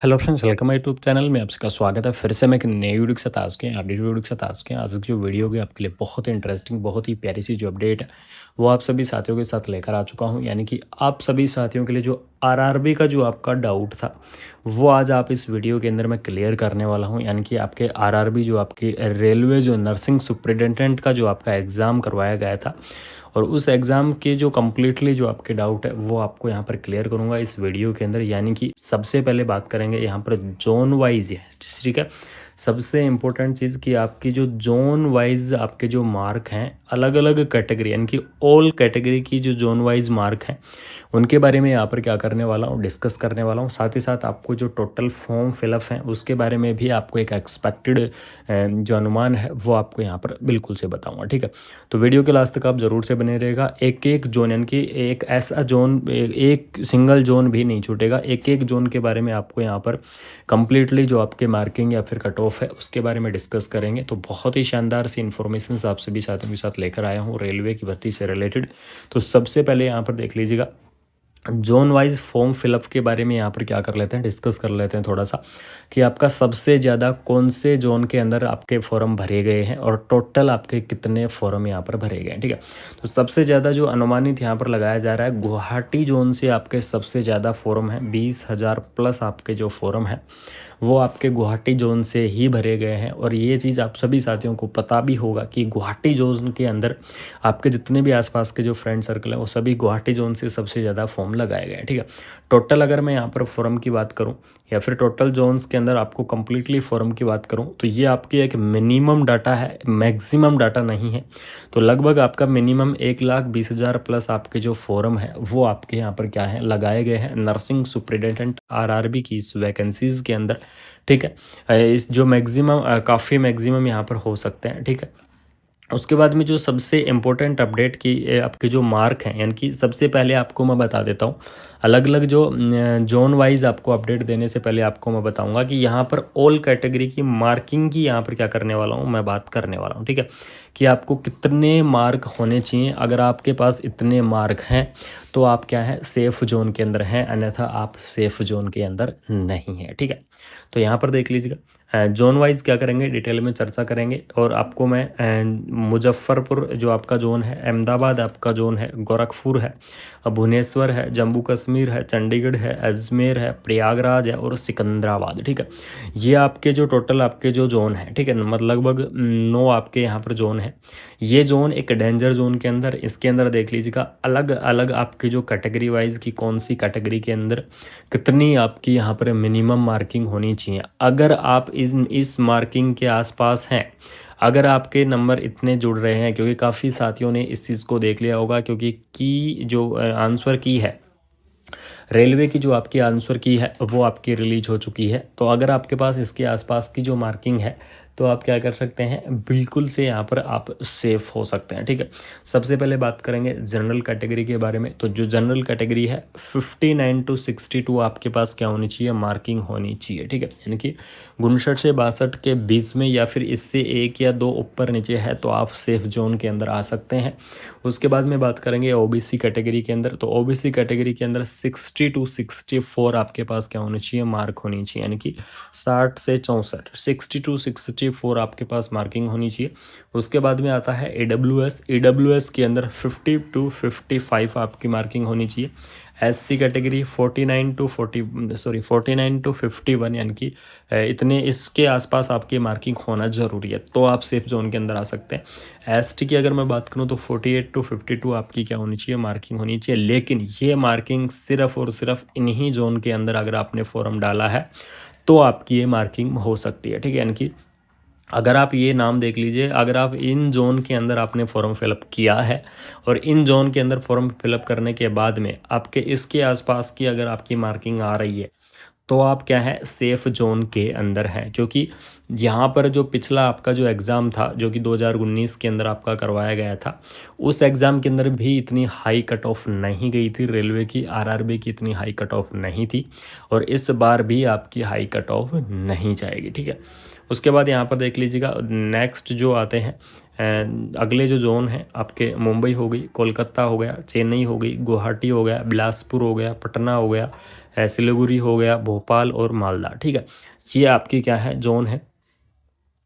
Hello friends, welcome my YouTube channel में आपका स्वागत है। फिर से मैं एक नई वीडियो के साथ आ चुके हैं, अपडेट वीडियो के साथ आ चुके हैं। आज की जो वीडियो होगी आपके लिए बहुत ही इंटरेस्टिंग, बहुत ही प्यारी सी जो अपडेट है वो आप सभी साथियों के साथ लेकर आ चुका हूं। यानी कि आप सभी साथियों के लिए जो आरआरबी का जो आपका डाउट था वो आज आप इस वीडियो के अंदर मैं क्लियर करने वाला हूं। यानी कि आपके आरआरबी जो आपकी रेलवे जो नर्सिंग सुपरिटेंडेंट का जो आपका एग्ज़ाम करवाया गया था और उस एग्ज़ाम के जो कम्प्लीटली जो आपके डाउट है वो आपको यहाँ पर क्लियर करूँगा इस वीडियो के अंदर। यानी कि सबसे पहले बात करेंगे यहाँ पर जोन वाइज है, ठीक है। सबसे इम्पोर्टेंट चीज़ कि आपकी जो जोन वाइज आपके जो मार्क हैं अलग अलग कैटेगरी यानी कि ऑल कैटेगरी की जो जोन वाइज मार्क हैं उनके बारे में यहाँ पर क्या करने वाला हूँ, डिस्कस करने वाला हूँ। साथ ही साथ आपको जो टोटल फॉर्म फिलअप हैं उसके बारे में भी आपको एक एक्सपेक्टेड जो अनुमान है वो आपको यहाँ पर बिल्कुल से बताऊँगा, ठीक है। तो वीडियो के लास्ट तक आप ज़रूर से बने रहेगा। एक एक जोन यानी कि एक ऐसा जोन, एक सिंगल जोन भी नहीं छूटेगा। एक एक जोन के बारे में आपको यहाँ पर कंप्लीटली जो आपके मार्किंग या फिर कट ऑफ है उसके बारे में डिस्कस करेंगे। तो बहुत ही शानदार सी इन्फॉर्मेशन आप सभी साथियों के साथ लेकर आया हूँ रेलवे की भर्ती से रिलेटेड। तो सबसे पहले यहाँ पर देख लीजिएगा जोन वाइज फॉर्म फिलअप के बारे में यहाँ पर क्या कर लेते हैं, डिस्कस कर लेते हैं थोड़ा सा कि आपका सबसे ज़्यादा कौन से जोन के अंदर आपके फॉर्म भरे गए हैं और टोटल आपके कितने फॉर्म यहाँ पर भरे गए हैं, ठीक है। तो सबसे ज़्यादा जो अनुमानित यहाँ पर लगाया जा रहा है गुवाहाटी जोन से आपके सबसे ज़्यादा फॉर्म है। 20,000 प्लस आपके जो फॉर्म है वो आपके गुवाहाटी जोन से ही भरे गए हैं। और ये चीज़ आप सभी साथियों को पता भी होगा कि गुवाहाटी जोन के अंदर आपके जितने भी आसपास के जो फ्रेंड सर्कल हैं वो सभी गुवाहाटी जोन से सबसे ज़्यादा फॉर्म लगाए गए हैं, ठीक है। टोटल अगर मैं यहाँ पर फॉर्म की बात करूँ या फिर टोटल जोन्स के अंदर आपको कंप्लीटली फॉर्म की बात करूँ तो ये आपकी एक मिनिमम डाटा है, मैक्सिमम डाटा नहीं है। तो लगभग आपका मिनिमम 1,20,000 प्लस आपके जो फॉर्म है वो आपके यहाँ पर क्या है लगाए गए हैं नर्सिंग सुपरिटेंडेंट आरआरबी की इस वैकेंसीज़ के अंदर, ठीक है। इस जो मैक्सिमम काफ़ी मैक्सिमम यहाँ पर हो सकते हैं, ठीक है। उसके बाद में जो सबसे इम्पोर्टेंट अपडेट की आपके जो मार्क हैं यानी कि सबसे पहले आपको मैं बता देता हूँ अलग अलग जो जोन वाइज आपको अपडेट देने से पहले आपको मैं बताऊंगा कि यहाँ पर ऑल कैटेगरी की मार्किंग की यहाँ पर क्या करने वाला हूँ, मैं बात करने वाला हूँ, ठीक है। कि आपको कितने मार्क होने चाहिए। अगर आपके पास इतने मार्क हैं तो आप क्या है सेफ जोन के अंदर हैं, अन्यथा आप सेफ जोन के अंदर नहीं हैं, ठीक है। तो यहाँ पर देख लीजिएगा जोन वाइज क्या करेंगे, डिटेल में चर्चा करेंगे। और आपको मैं मुजफ्फरपुर जो आपका जोन है, अहमदाबाद आपका जोन है, गोरखपुर है, भुवनेश्वर है, जम्मू कश्मीर है, चंडीगढ़ है, अजमेर है, प्रयागराज है और सिकंदराबाद, ठीक है। ये आपके जो टोटल आपके जो जोन है, ठीक है, मतलब लगभग 9 आपके यहाँ पर जोन है। ये जोन एक डेंजर जोन के अंदर, इसके अंदर देख लीजिएगा अलग अलग आपकी जो कैटेगरी वाइज की कौन सी कैटेगरी के अंदर कितनी आपकी यहाँ पर मिनिमम मार्किंग होनी चाहिए। अगर आप इस मार्किंग के आसपास हैं, अगर आपके नंबर इतने जुड़ रहे हैं, क्योंकि काफ़ी साथियों ने इस चीज़ को देख लिया होगा क्योंकि की जो आंसर की है रेलवे की, जो आपकी आंसर की है वो आपकी रिलीज हो चुकी है। तो अगर आपके पास इसके आसपास की जो मार्किंग है तो आप क्या कर सकते हैं, बिल्कुल से यहाँ पर आप सेफ हो सकते हैं, ठीक है। सबसे पहले बात करेंगे जनरल कैटेगरी के बारे में। तो जो जनरल कैटेगरी है 59 to 62 आपके पास क्या होनी चाहिए, मार्किंग होनी चाहिए, ठीक है। यानी कि 59 से 62 के बीच में या फिर इससे एक या दो ऊपर नीचे है तो आप सेफ जोन के अंदर आ सकते हैं। उसके बाद में बात करेंगे ओबीसी कैटेगरी के अंदर। तो ओबीसी कैटेगरी के अंदर 60 to 64 आपके पास क्या होनी चाहिए, मार्क होनी चाहिए। यानी कि 60 से 64, 60 to 64 आपके पास मार्किंग होनी चाहिए। उसके बाद में आता है एडब्ल्यूएस। एडब्ल्यूएस के अंदर 50 to 55 आपकी मार्किंग होनी चाहिए। एससी कैटेगरी 49 to 51 यानी कि इतने इसके आसपास आपकी मार्किंग होना ज़रूरी है तो आप सेफ जोन के अंदर आ सकते हैं। एसटी की अगर मैं बात करूं तो 48 to 52 आपकी क्या होनी चाहिए, मार्किंग होनी चाहिए। लेकिन ये मार्किंग सिर्फ और सिर्फ इन्हीं जोन के अंदर अगर आपने फॉर्म डाला है तो आपकी ये मार्किंग हो सकती है, ठीक है। यानी कि अगर आप ये नाम देख लीजिए, अगर आप इन जोन के अंदर आपने फॉर्म फिलअप किया है और इन जोन के अंदर फॉर्म फिलअप करने के बाद में आपके इसके आसपास की अगर आपकी मार्किंग आ रही है तो आप क्या है सेफ जोन के अंदर हैं। क्योंकि यहाँ पर जो पिछला आपका जो एग्ज़ाम था जो कि 2019 के अंदर आपका करवाया गया था, उस एग्ज़ाम के अंदर भी इतनी हाई कट ऑफ नहीं गई थी रेलवे की, आरआरबी की इतनी हाई कट ऑफ नहीं थी और इस बार भी आपकी हाई कट ऑफ नहीं जाएगी, ठीक है। उसके बाद यहाँ पर देख लीजिएगा नेक्स्ट जो आते हैं अगले जो जोन हैं आपके, मुंबई हो गई, कोलकाता हो गया, चेन्नई हो गई, गुवाहाटी हो गया, बिलासपुर हो गया, पटना हो गया, सिलीगुड़ी हो गया, भोपाल और मालदा, ठीक है। ये आपकी क्या है ज़ोन है,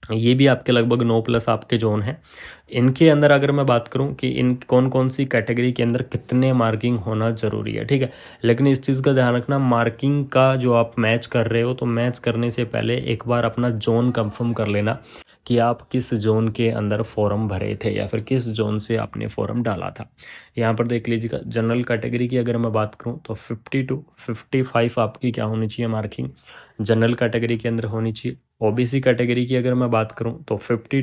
ये भी आपके लगभग 9+ आपके ज़ोन हैं। इनके अंदर अगर मैं बात करूं कि इन कौन-कौन सी कैटेगरी के अंदर कितने मार्किंग होना ज़रूरी है, ठीक है। लेकिन इस चीज़ का ध्यान रखना, मार्किंग का जो आप मैच कर रहे हो तो मैच करने से पहले एक बार अपना ज़ोन कंफर्म कर लेना कि आप किस ज़ोन के अंदर फॉर्म भरे थे या फिर किस ज़ोन से आपने फॉर्म डाला था। यहाँ पर देख लीजिएगा, जनरल कैटेगरी की अगर मैं बात करूँ तो 50 टू 55 आपकी क्या होनी चाहिए मार्किंग, जनरल कैटेगरी के अंदर होनी चाहिए। ओबीसी कैटेगरी की अगर मैं बात करूं तो 52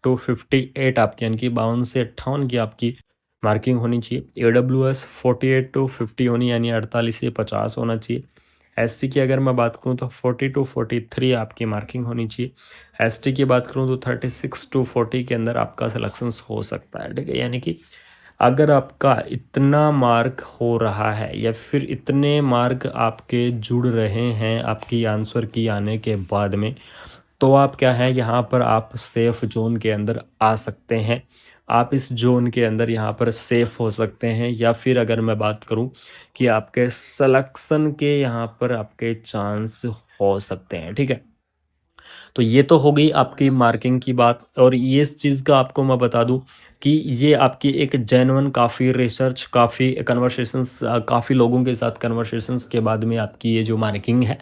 टू 58 आपकी, यानी कि 52 से 58 की आपकी मार्किंग होनी चाहिए। AWS 48 टू 50 होनी, यानी 48 से 50 होना चाहिए। SC की अगर मैं बात करूं तो 40 टू 43 आपकी मार्किंग होनी चाहिए। ST की बात करूं तो 36 टू 40 के अंदर आपका सिलेक्शन हो सकता है, ठीक है। यानी कि अगर आपका इतना मार्क हो रहा है या फिर इतने मार्क आपके जुड़ रहे हैं आपकी आंसर की आने के बाद में, तो आप क्या है यहाँ पर आप सेफ जोन के अंदर आ सकते हैं। आप इस जोन के अंदर यहाँ पर सेफ हो सकते हैं, या फिर अगर मैं बात करूँ कि आपके सिलेक्शन के यहाँ पर आपके चांस हो सकते हैं, ठीक है। तो ये तो हो गई आपकी मार्किंग की बात, और ये इस चीज़ का आपको मैं बता दूं कि ये आपकी एक जेन्युइन काफ़ी रिसर्च, काफ़ी कन्वर्सेशंस, काफ़ी लोगों के साथ कन्वर्सेशंस के बाद में आपकी ये जो मार्किंग है,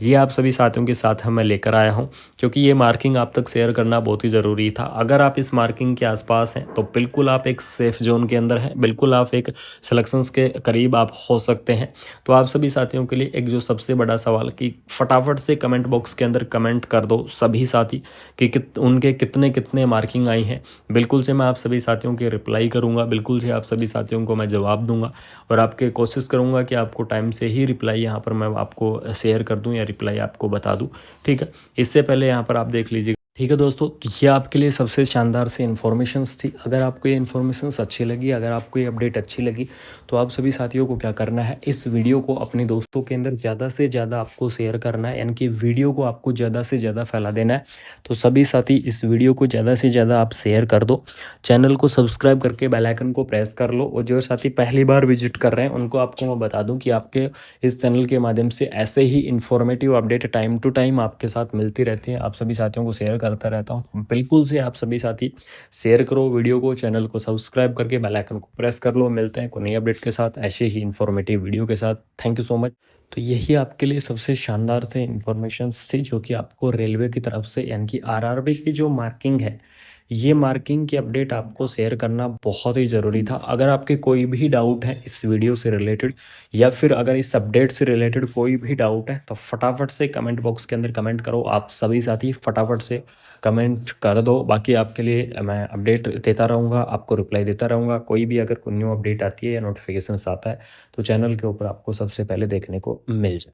ये आप सभी साथियों के साथ मैं लेकर आया हूँ, क्योंकि ये मार्किंग आप तक शेयर करना बहुत ही ज़रूरी था। अगर आप इस मार्किंग के आसपास हैं तो बिल्कुल आप एक सेफ जोन के अंदर हैं, बिल्कुल आप एक सिलेक्शंस के करीब आप हो सकते हैं। तो आप सभी साथियों के लिए एक जो सबसे बड़ा सवाल कि फटाफट से कमेंट बॉक्स के अंदर कमेंट कर दो सभी साथी कि उनके कितने कितने मार्किंग आई हैं। बिल्कुल से मैं आप सभी साथियों की रिप्लाई करूंगा, बिल्कुल से आप सभी साथियों को मैं जवाब दूंगा, और आपके कोशिश करूंगा कि आपको टाइम से ही रिप्लाई यहाँ पर मैं आपको शेयर कर दूं या रिप्लाई आपको बता दूं, ठीक है। इससे पहले यहाँ पर आप देख लीजिए, ठीक है दोस्तों, तो ये आपके लिए सबसे शानदार से इन्फॉर्मेशंस थी। अगर आपको ये इन्फॉर्मेशंस अच्छी लगी, अगर आपको ये अपडेट अच्छी लगी, तो आप सभी साथियों को क्या करना है, इस वीडियो को अपने दोस्तों के अंदर ज़्यादा से ज़्यादा आपको शेयर करना है, यानी कि वीडियो को आपको ज़्यादा से ज़्यादा फैला देना है। तो सभी साथी इस वीडियो को ज़्यादा से ज़्यादा आप शेयर कर दो, चैनल को सब्सक्राइब करके बेल आइकन को प्रेस कर लो, और जो साथी पहली बार विजिट कर रहे हैं उनको आपको मैं बता दूँ कि आपके इस चैनल के माध्यम से ऐसे ही informative update time to time आपके साथ मिलती रहती है। आप सभी साथियों को शेयर करता रहता हूँ, बिल्कुल से आप सभी साथी शेयर करो वीडियो को, चैनल को सब्सक्राइब करके बेल आइकन को प्रेस कर लो। मिलते हैं कोई नई अपडेट के साथ, ऐसे ही इन्फॉर्मेटिव वीडियो के साथ। Thank you so much. तो यही आपके लिए सबसे शानदार से इन्फॉर्मेशंस थी, जो कि आपको रेलवे की तरफ से, यानी कि आरआरबी की जो मार्किंग है, ये मार्किंग की अपडेट आपको शेयर करना बहुत ही ज़रूरी था। अगर आपके कोई भी डाउट है इस वीडियो से रिलेटेड, या फिर अगर इस अपडेट से रिलेटेड कोई भी डाउट है, तो फटाफट से कमेंट बॉक्स के अंदर कमेंट करो। आप सभी साथी फटाफट से कमेंट कर दो, बाकी आपके लिए मैं अपडेट देता रहूँगा, आपको रिप्लाई देता रहूँगा। कोई भी अगर कोई न्यू अपडेट आती है या नोटिफिकेशन आता है, तो चैनल के ऊपर आपको सबसे पहले देखने को मिल जाए।